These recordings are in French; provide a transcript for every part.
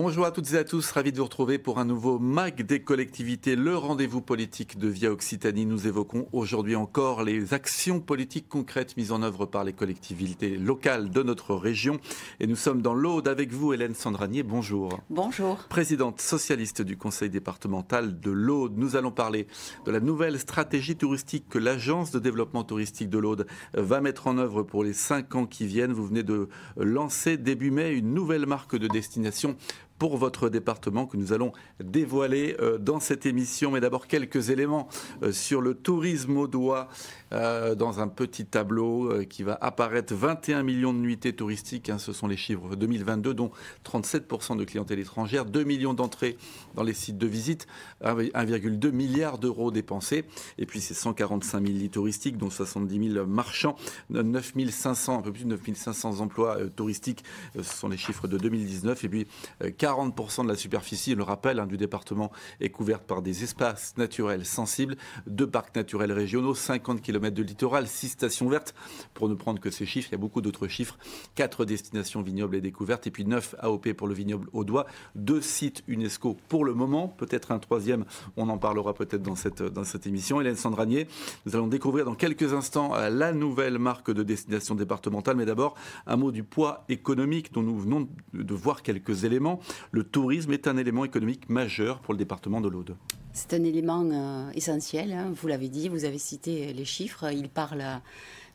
Bonjour à toutes et à tous, ravi de vous retrouver pour un nouveau MAG des collectivités, le rendez-vous politique de Via Occitanie. Nous évoquons aujourd'hui encore les actions politiques concrètes mises en œuvre par les collectivités locales de notre région. Et nous sommes dans l'Aude avec vous, Hélène Sandranier. Bonjour. Bonjour. Présidente socialiste du conseil départemental de l'Aude. Nous allons parler de la nouvelle stratégie touristique que l'agence de développement touristique de l'Aude va mettre en œuvre pour les 5 ans qui viennent. Vous venez de lancer début mai une nouvelle marque de destination pour votre département que nous allons dévoiler dans cette émission. Mais d'abord quelques éléments sur le tourisme audois dans un petit tableau qui va apparaître. 21 millions de nuitées touristiques, ce sont les chiffres 2022, dont 37% de clientèle étrangère, 2 millions d'entrées dans les sites de visite, 1,2 milliard d'euros dépensés. Et puis c'est 145 000 lits touristiques, dont 70 000 marchands, 9 500, un peu plus de 9 500 emplois touristiques, ce sont les chiffres de 2019. Et puis 40% de la superficie, je le rappelle, du département est couverte par des espaces naturels sensibles, 2 parcs naturels régionaux, 50 km de littoral, 6 stations vertes. Pour ne prendre que ces chiffres, il y a beaucoup d'autres chiffres. 4 destinations vignobles et découvertes, et puis 9 AOP pour le vignoble audois, 2 sites UNESCO pour le moment, peut-être un 3e, on en parlera peut-être dans cette émission. Hélène Sandranier, nous allons découvrir dans quelques instants la nouvelle marque de destination départementale, mais d'abord un mot du poids économique dont nous venons de voir quelques éléments. Le tourisme est un élément économique majeur pour le département de l'Aude. C'est un élément essentiel, vous l'avez dit, vous avez cité les chiffres, ils parlent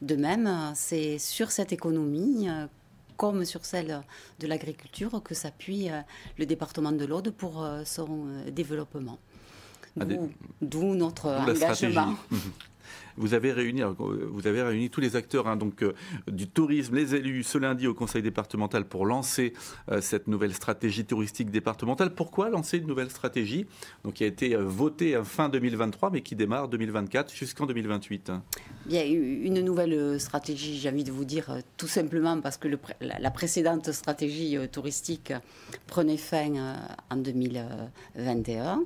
d'eux-mêmes. C'est sur cette économie, comme sur celle de l'agriculture, que s'appuie le département de l'Aude pour son développement. D'où notre engagement. Vous avez réuni tous les acteurs du tourisme, les élus, ce lundi au conseil départemental pour lancer cette nouvelle stratégie touristique départementale. Pourquoi lancer une nouvelle stratégie qui a été votée fin 2023 mais qui démarre 2024 jusqu'en 2028? Bien, une nouvelle stratégie, j'ai envie de vous dire, tout simplement parce que la précédente stratégie touristique prenait fin en 2021.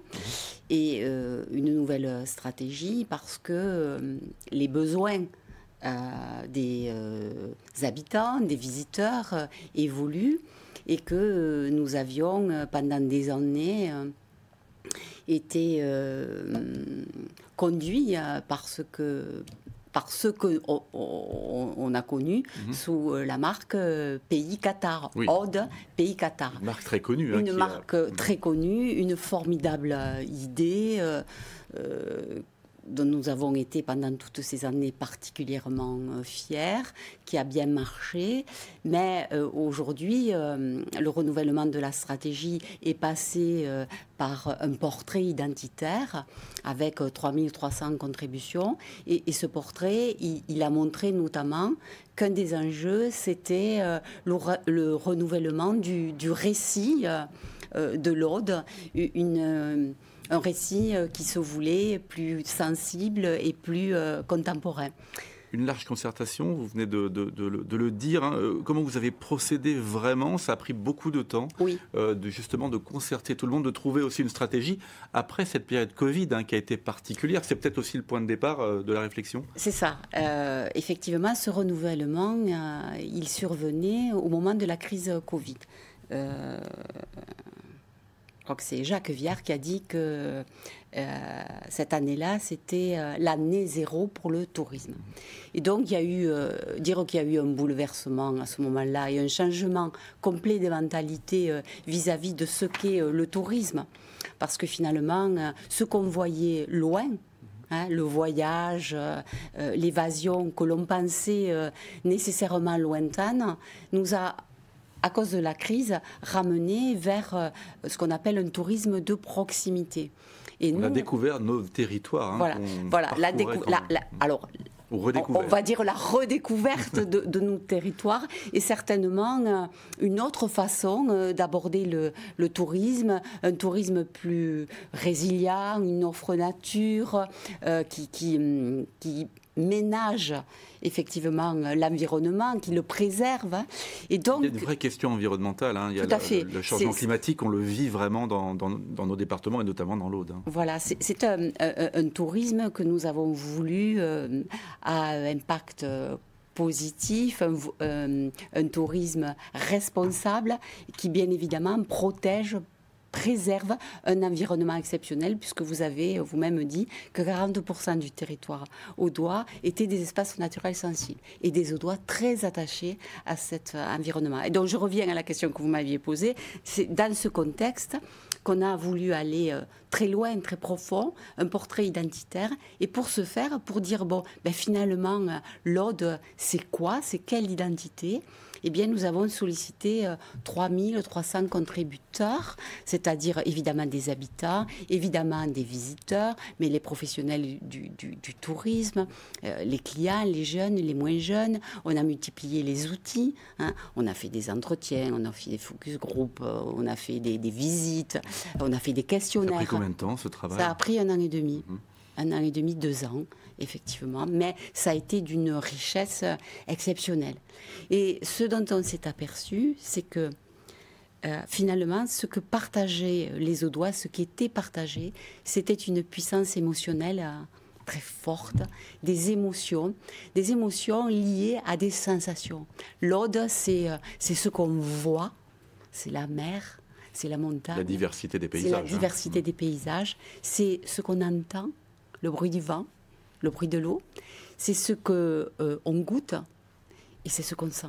Et une nouvelle stratégie parce que les besoins des habitants, des visiteurs évoluent et que nous avions pendant des années été conduits par ce qu'on a connu sous la marque Pays Qatar, oui. Aude Pays Qatar. Une marque très connue. Une marque très connue, une formidable idée dont nous avons été pendant toutes ces années particulièrement fiers, qui a bien marché. Mais aujourd'hui, le renouvellement de la stratégie est passé par un portrait identitaire avec 3300 contributions. Et ce portrait, il a montré notamment qu'un des enjeux, c'était le renouvellement du récit de l'Aude, un récit qui se voulait plus sensible et plus contemporain. Une large concertation, vous venez de le dire. Comment vous avez procédé vraiment? Ça a pris beaucoup de temps, oui. Justement de concerter tout le monde, de trouver aussi une stratégie après cette période Covid qui a été particulière. C'est peut-être aussi le point de départ de la réflexion. C'est ça. Effectivement, ce renouvellement, il survenait au moment de la crise Covid. Je crois que c'est Jacques Viard qui a dit que cette année-là, c'était l'année zéro pour le tourisme. Et donc, il y a eu, dire qu'il y a eu un bouleversement à ce moment-là et un changement complet des mentalités vis-à-vis de ce qu'est le tourisme. Parce que finalement, ce qu'on voyait loin, le voyage, l'évasion que l'on pensait nécessairement lointaine, nous a, à cause de la crise, ramené vers ce qu'on appelle un tourisme de proximité. Et on a découvert nos territoires. Voilà. Alors, on va dire la redécouverte de nos territoires et certainement une autre façon d'aborder le tourisme, un tourisme plus résilient, une offre nature qui ménage effectivement l'environnement, qui le préserve. Et donc, il y a une vraie question environnementale. Il y a le changement climatique, on le vit vraiment dans nos départements et notamment dans l'Aude. Voilà, c'est un tourisme que nous avons voulu à impact positif, un tourisme responsable qui bien évidemment préserve un environnement exceptionnel, puisque vous avez vous-même dit que 40% du territoire audois étaient des espaces naturels sensibles et des Audois très attachés à cet environnement. Et donc je reviens à la question que vous m'aviez posée. C'est dans ce contexte qu'on a voulu aller très loin, très profond, un portrait identitaire. Et pour ce faire, pour dire, bon, ben finalement, l'Aude, c'est quoi? C'est quelle identité? Eh bien, nous avons sollicité 3300 contributeurs, c'est-à-dire évidemment des habitants, évidemment des visiteurs, mais les professionnels du tourisme, les clients, les jeunes, les moins jeunes. On a multiplié les outils, hein. On a fait des entretiens, on a fait des focus group, on a fait des visites, on a fait des questionnaires. Ça a pris combien de temps, ce travail? Ça a pris 1 an et demi. 1 an et demi, 2 ans, effectivement. Mais ça a été d'une richesse exceptionnelle. Et ce dont on s'est aperçu, c'est que finalement, ce que partageaient les Audois, ce qui était partagé, c'était une puissance émotionnelle très forte, des émotions liées à des sensations. L'Aude, c'est ce qu'on voit, c'est la mer, c'est la montagne. La diversité des paysages. C'est la diversité des paysages, c'est ce qu'on entend, le bruit du vent, le bruit de l'eau, c'est ce qu'on goûte et c'est ce qu'on sent.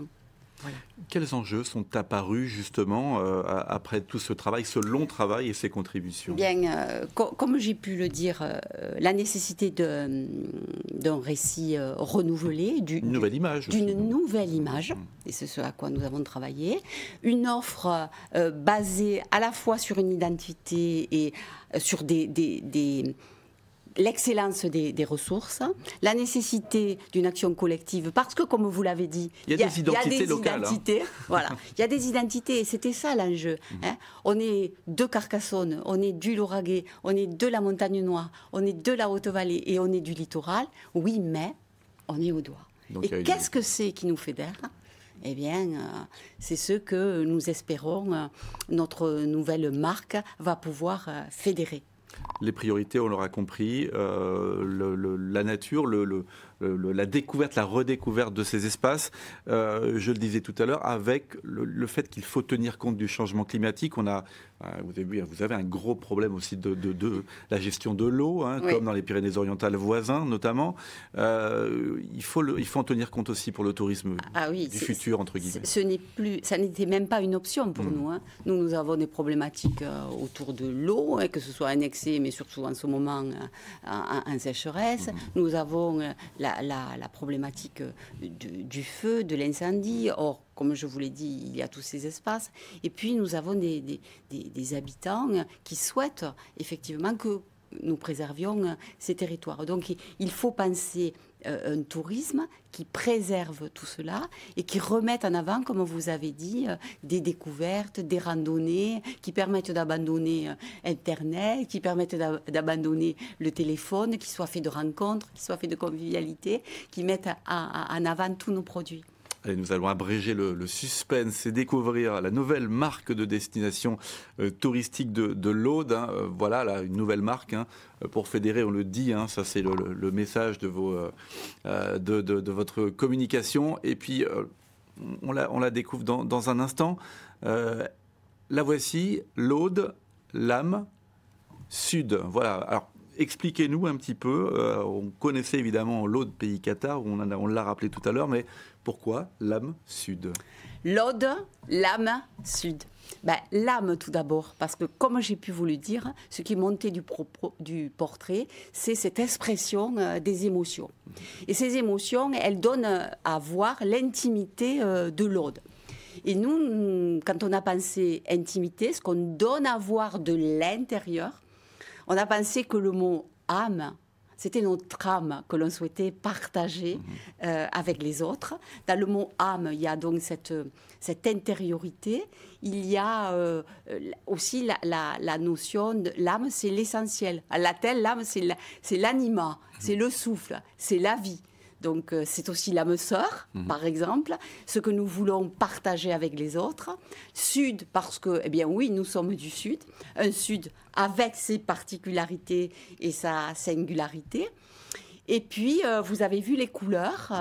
Voilà. Quels enjeux sont apparus justement après tout ce travail, ce long travail et ces contributions? Bien, comme j'ai pu le dire, la nécessité d'un récit renouvelé, d'une nouvelle image, et c'est ce à quoi nous avons travaillé, une offre basée à la fois sur une identité et sur l'excellence des ressources, la nécessité d'une action collective, parce que, comme vous l'avez dit, il y a des identités locales. Voilà, il y a des identités, et c'était ça l'enjeu. Hein. On est de Carcassonne, on est du Lauragais, on est de la Montagne Noire, on est de la Haute-Vallée et on est du littoral. Oui, mais on est Audois. Et qu'est-ce que c'est qui nous fédère ? Eh bien, c'est ce que nous espérons, notre nouvelle marque va pouvoir fédérer. Les priorités, on l'aura compris, la nature, la découverte, la redécouverte de ces espaces. Je le disais tout à l'heure, avec le fait qu'il faut tenir compte du changement climatique. Vous avez un gros problème aussi de la gestion de l'eau, hein, oui, comme dans les Pyrénées-Orientales voisins notamment. Il faut en tenir compte aussi pour le tourisme du futur, entre guillemets. Ça n'était même pas une option pour nous. Hein. Nous avons des problématiques autour de l'eau, hein, que ce soit un excès, mais surtout en ce moment en sécheresse. Nous avons la problématique du feu, de l'incendie. Or, comme je vous l'ai dit, il y a tous ces espaces. Et puis, nous avons des habitants qui souhaitent effectivement que nous préservions ces territoires. Donc, il faut penser un tourisme qui préserve tout cela et qui remette en avant, comme vous avez dit, des découvertes, des randonnées qui permettent d'abandonner Internet, qui permettent d'abandonner le téléphone, qui soient faits de rencontres, qui soient faits de convivialité, qui mettent en avant tous nos produits. Allez, nous allons abréger le suspense et découvrir la nouvelle marque de destination touristique de l'Aude. Hein. Voilà, là, une nouvelle marque pour fédérer, on le dit, hein, ça c'est le message de votre communication. Et puis, on la découvre dans un instant. La voici, l'Aude, l'âme sud. Voilà, alors expliquez-nous un petit peu. On connaissait évidemment l'Aude, pays cathare, on l'a rappelé tout à l'heure, mais pourquoi l'âme sud? L'Aude, l'âme sud. L'âme tout d'abord, parce que comme j'ai pu vous le dire, ce qui montait du portrait, c'est cette expression des émotions. Et ces émotions, elles donnent à voir l'intimité de l'Aude. Et nous, quand on a pensé intimité, ce qu'on donne à voir de l'intérieur, on a pensé que le mot âme, c'était notre âme que l'on souhaitait partager avec les autres. Dans le mot âme, il y a donc cette intériorité. Il y a aussi la notion de l'âme, c'est l'essentiel. À latin, l'âme, c'est l'anima, c'est le souffle, c'est la vie. Donc, c'est aussi l'âme sœur, par exemple, ce que nous voulons partager avec les autres. Sud, parce que, eh bien oui, nous sommes du Sud. Un Sud avec ses particularités et sa singularité. Et puis, vous avez vu les couleurs.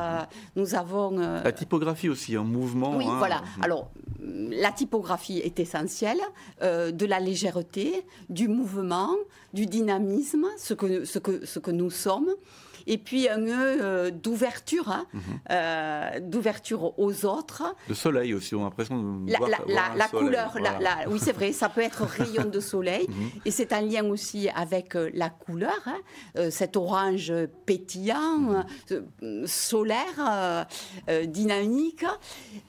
Nous avons... La typographie aussi, en mouvement. Oui, voilà. Alors, la typographie est essentielle, de la légèreté, du mouvement, du dynamisme, ce que nous sommes. Et puis un d'ouverture, d'ouverture aux autres. Le soleil aussi, on a l'impression de voir la soleil, couleur, voilà. oui c'est vrai, ça peut être rayon de soleil. Et c'est un lien aussi avec la couleur, cet orange pétillant, solaire, dynamique.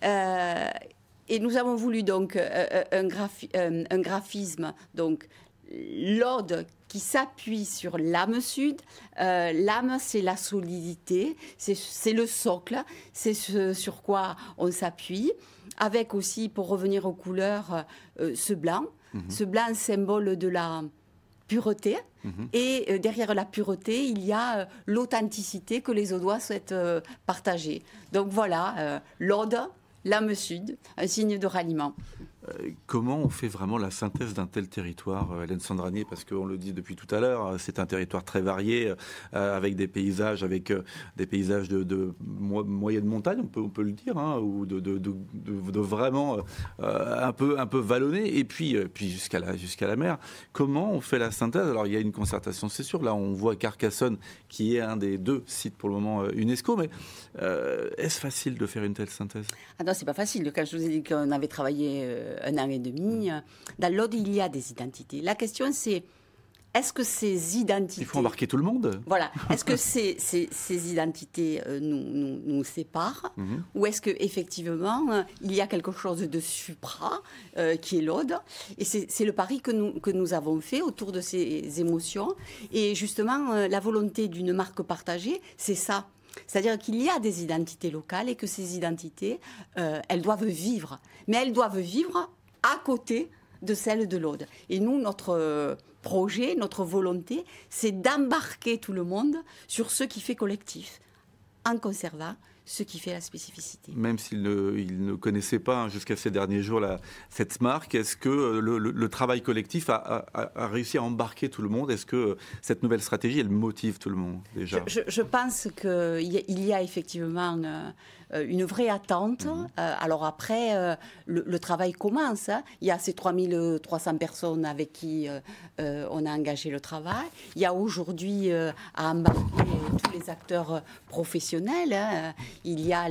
Et nous avons voulu donc un graphisme, donc l'ode qui s'appuie sur l'âme sud. L'âme, c'est la solidité, c'est le socle, c'est ce sur quoi on s'appuie. Avec aussi, pour revenir aux couleurs, ce blanc. Ce blanc, symbole de la pureté. Et derrière la pureté, il y a l'authenticité que les Audois souhaitent partager. Donc voilà, l'Aude, l'âme sud, un signe de ralliement. Comment on fait vraiment la synthèse d'un tel territoire, Hélène Sandranier? Parce qu'on le dit depuis tout à l'heure, c'est un territoire très varié, avec des paysages, de moyenne montagne, on peut le dire, hein, ou de vraiment un peu vallonné, et puis jusqu'à la mer. Comment on fait la synthèse? Alors il y a une concertation, c'est sûr. Là, on voit Carcassonne, qui est un des 2 sites pour le moment UNESCO, mais est-ce facile de faire une telle synthèse? Ah non, c'est pas facile. Quand je vous ai dit qu'on avait travaillé 1 an et demi, dans l'Aude, il y a des identités. La question, c'est est-ce que ces identités... Il faut embarquer tout le monde. Voilà. Est-ce que ces identités nous séparent, ou est-ce qu'effectivement, il y a quelque chose de supra, qui est l'Aude? Et c'est le pari que nous avons fait autour de ces émotions. Et justement, la volonté d'une marque partagée, c'est ça. C'est-à-dire qu'il y a des identités locales et que ces identités, elles doivent vivre. Mais elles doivent vivre à côté de celles de l'Aude. Et nous, notre projet, notre volonté, c'est d'embarquer tout le monde sur ce qui fait collectif, en conservant ce qui fait la spécificité. Même s'il ne connaissait pas jusqu'à ces derniers jours cette marque, est-ce que le travail collectif a réussi à embarquer tout le monde? Est-ce que cette nouvelle stratégie, elle motive tout le monde déjà? Je pense qu'il y a effectivement une vraie attente. Alors après, le travail commence. Hein. Il y a ces 3300 personnes avec qui on a engagé le travail. Il y a aujourd'hui à embarquer tous les acteurs professionnels. Hein. Il y a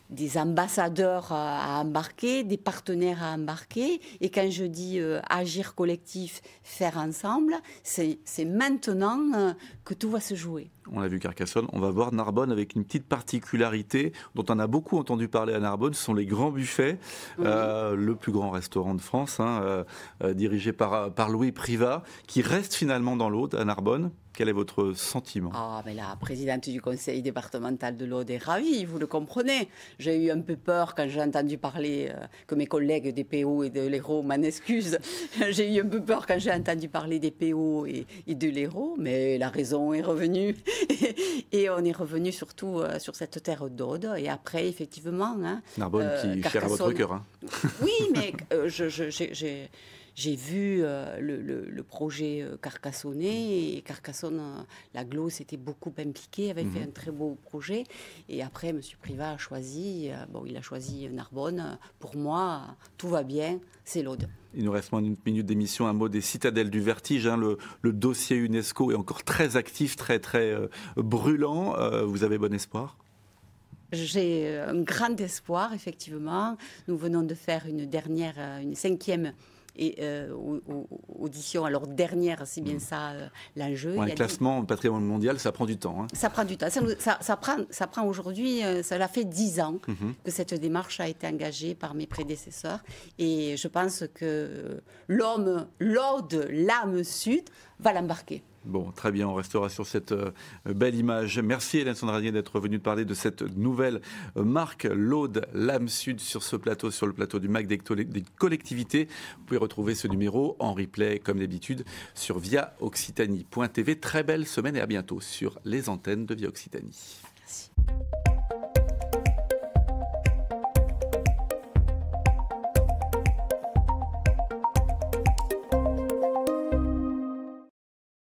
des ambassadeurs à embarquer, des partenaires à embarquer. Et quand je dis agir collectif, faire ensemble, c'est maintenant que tout va se jouer. On a vu Carcassonne, on va voir Narbonne avec une petite particularité dont on a beaucoup entendu parler à Narbonne, ce sont les grands buffets, le plus grand restaurant de France, hein, dirigé par Louis Privat, qui reste finalement dans l'Aude, à Narbonne. Quel est votre sentiment? Mais la présidente du conseil départemental de l'Aude est ravie, vous le comprenez. J'ai eu un peu peur quand j'ai entendu parler, que mes collègues des PO et de l'Hérault m'en excusent. J'ai eu un peu peur quand j'ai entendu parler des PO et de l'Hérault, mais la raison est revenue. Et on est revenu surtout sur cette terre d'Aude. Et après, effectivement... Hein, Narbonne qui est chère à votre cœur. Hein. Oui, mais j'ai vu le projet carcassonnais, et Carcassonne, l'agglo s'était beaucoup impliqué, avait fait un très beau projet. Et après, M. Privat a choisi, il a choisi Narbonne. Pour moi, tout va bien, c'est l'Aude. Il nous reste moins d'une minute d'émission. Un mot des citadelles du vertige. Hein. Le dossier UNESCO est encore très actif, très brûlant. Vous avez bon espoir? J'ai un grand espoir, effectivement. Nous venons de faire une 5e audition, alors dernière, c'est bien ça l'enjeu. Un classement au patrimoine mondial, ça prend du temps. Hein. Ça prend du temps. Ça prend aujourd'hui, ça fait 10 ans que cette démarche a été engagée par mes prédécesseurs. Et je pense que l'Aude, l'âme sud, va l'embarquer. Bon, très bien, on restera sur cette belle image. Merci Hélène Sandranier d'être venue parler de cette nouvelle marque, l'Aude, l'âme sud, sur le plateau du MAC des collectivités. Vous pouvez retrouver ce numéro en replay, comme d'habitude, sur viaoccitanie.tv. Très belle semaine et à bientôt sur les antennes de Via Occitanie. Merci.